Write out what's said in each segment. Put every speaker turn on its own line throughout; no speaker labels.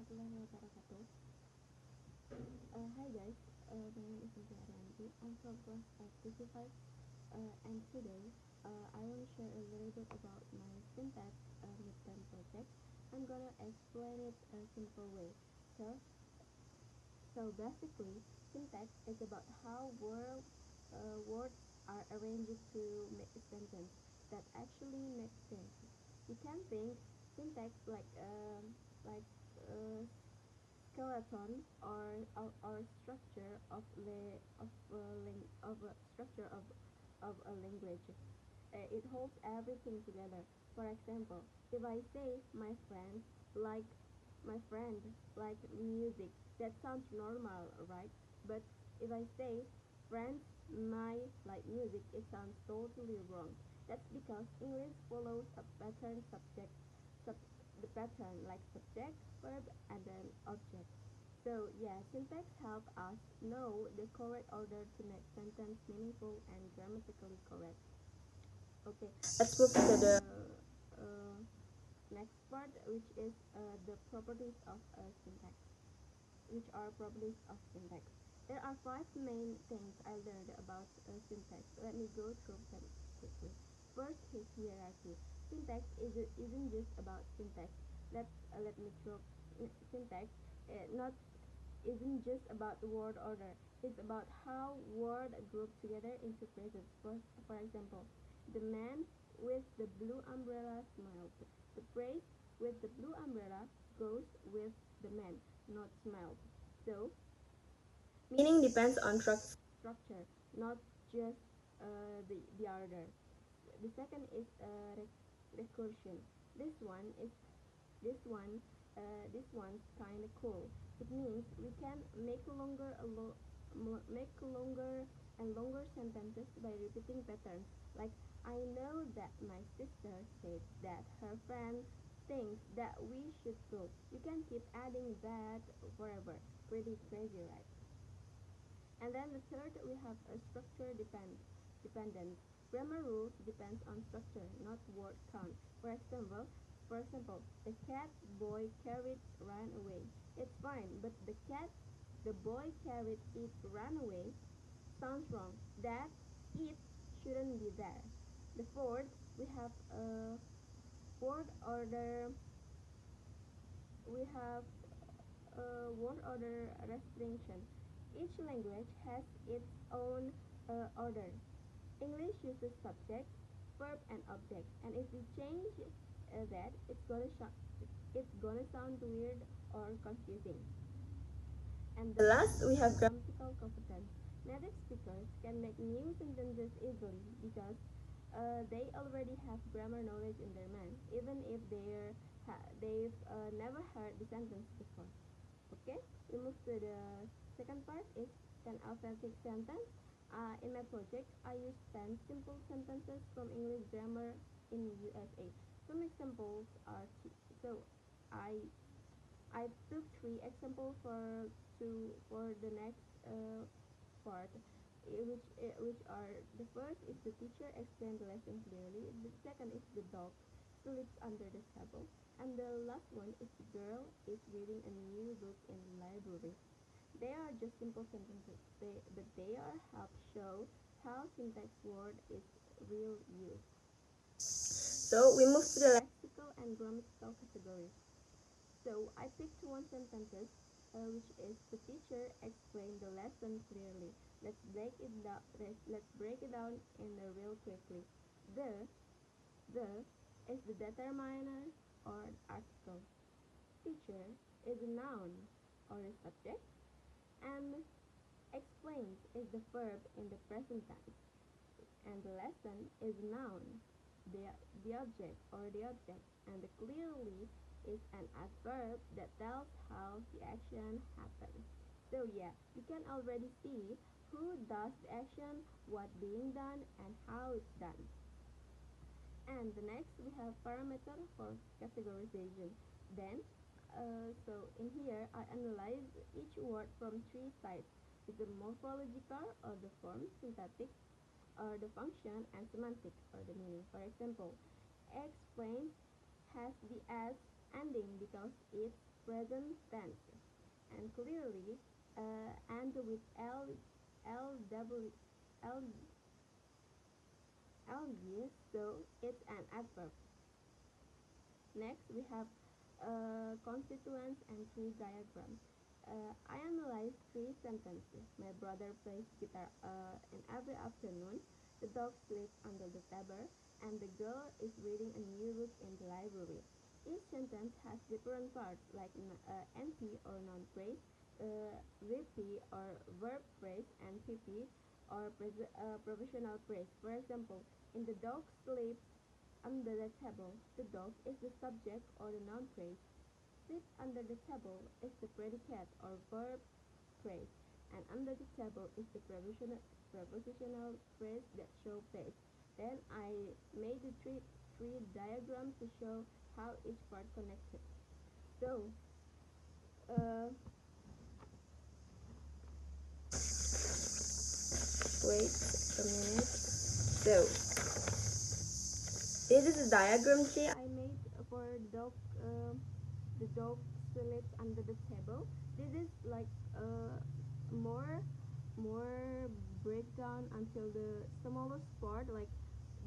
warahmatullahi wabarakatuh. Hi guys, my name is Cynthia Arianti. I'm from class 55, and today I want to share a little bit about my syntax midterm project. I'm gonna explain it a simple way. So, so basically, syntax is about how words are arranged to make a sentence that actually makes sense. You can think syntax like uh, skeleton or structure of a structure of a language. It holds everything together. For example, if I say like my friend like music, that sounds normal, right? But if I say friends my like music, it sounds totally wrong. That's because English follows a pattern subject sub the pattern like subject, verb, and then object. So yeah, syntax help us know the correct order to make sentence meaningful and grammatically correct. Okay, let's move to the uh, next part, which is the properties of syntax. Which are properties of syntax? There are five main things I learned about syntax. Let me go through them quickly. First is hierarchy. Syntax isn't just about syntax. Let me throw syntax. Not isn't just about the word order. It's about how words group together into phrases. For example, the man with the blue umbrella smiled. The phrase with the blue umbrella goes with the man, not smiled. So, meaning depends on structure, not just the order. The second is recursion. This one is this one this one's kind of cool. It means we can make longer and longer sentences by repeating patterns. Like, I know that my sister said that her friend thinks that we should go. You can keep adding that forever. Pretty crazy, right? And then the third, we have a dependent. Grammar rules depends on structure, not word count. For example, the cat boy carried ran away. It's fine, but the boy carried it ran away sounds wrong. That it shouldn't be there. The fourth, we have a word order. We have word order restriction. Each language has its own order. English uses subject, verb, and object, and if we change that, it's gonna sound weird or confusing. And the last, we have grammatical competence. Native speakers can make new sentences easily because they already have grammar knowledge in their mind, even if they've never heard the sentence before. Okay, we move to the second part is 10 authentic sentence. In my project, I used 10 simple sentences from English grammar in USA. Some examples are so I I took three examples for the next part, which are the first is the teacher explained the lesson clearly. The second is the dog sleeps under the table, and the last one is the girl is reading a new book in the library. They are just simple sentences, but they are help show how syntax word is real use. So we move to the lexical and grammatical categories. So I picked one sentence, which is the teacher explained the lesson clearly. Let's break it down in a real quickly. The the is the determiner or article. Teacher is a noun or a subject, and explains is the verb in the present tense, and the lesson is noun, the the object, and the clearly is an adverb that tells how the action happens. So yeah, you can already see who does the action, what being done, and how it's done. And the next we have parameter for categorization. Then, in here I analyze each word from three sides: is the morphological or the form, syntactic or the function, and semantic or the meaning. For example, explains has the s ending because it's present tense, and clearly end with L W L L E, so it's an adverb. Next, we have constituents and tree diagram. I analyzed three sentences. My brother plays guitar in every afternoon. The dog sleeps under the table, and the girl is reading a new book in the library. Each sentence has different parts like NP or noun phrase, VP or verb phrase, and PP or professional phrase. For example, in the dog sleeps under the table, the dog is the subject or the noun phrase. Sit under the table is the predicate or verb phrase. And under the table is the prepositional phrase that show place. Then I made the tree diagram to show how each part connected. So, uh, wait a minute. So, this is a diagram tree I made for the dog sleeps under the table. This is like more more breakdown until the smallest part. Like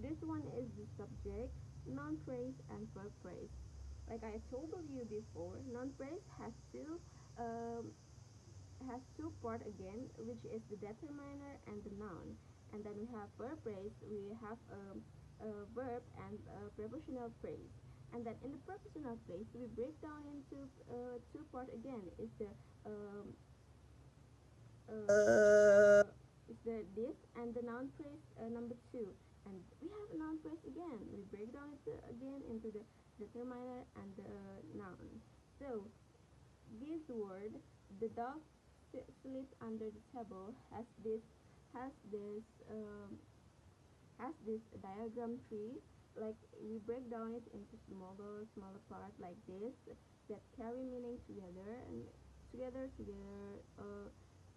this one is the subject, noun phrase, and verb phrase. Like I told you before, noun phrase um, has two part again, which is the determiner and the noun. And then we have verb phrase, we have a verb and a prepositional phrase. And then in the prepositional phrase, we break down into two part again. Um, uh, is the this and the noun phrase number two. And we have a noun phrase again. We break down it again into the determiner and the noun. So this word, the dog sleeps under the table, has this um, has this diagram tree. Like we break down it into smaller parts like this that carry meaning together and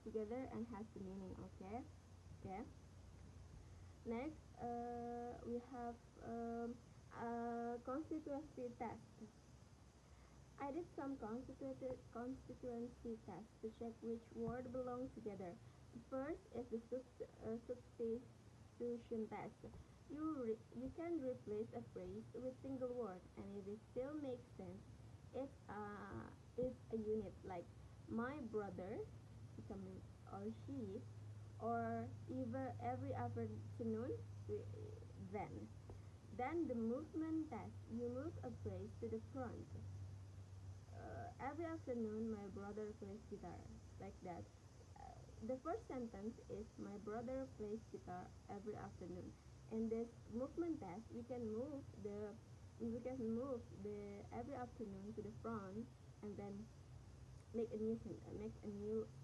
together and has the meaning. Okay. Okay. Next, we have constituency test. I did some constituency tests to check which word belong together. The first is the substitution test. You can replace a phrase with single word, and if it still makes sense, it's a unit like my brother become or she, or either every afternoon. Then, then the movement test. You move a phrase to the front. Every afternoon my brother plays guitar, like that. The first sentence is my brother plays guitar every afternoon. In this movement test, we can move the every afternoon to the front, and then make a new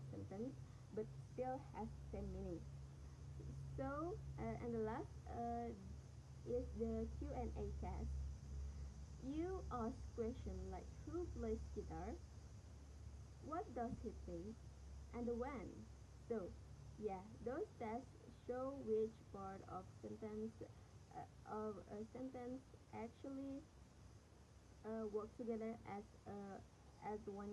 sentence, but still has same meaning. So, and the last is the Q&A test. You ask questions like who plays guitar, what does he play, and when. So, yeah, those tests show which part of a sentence actually work together as one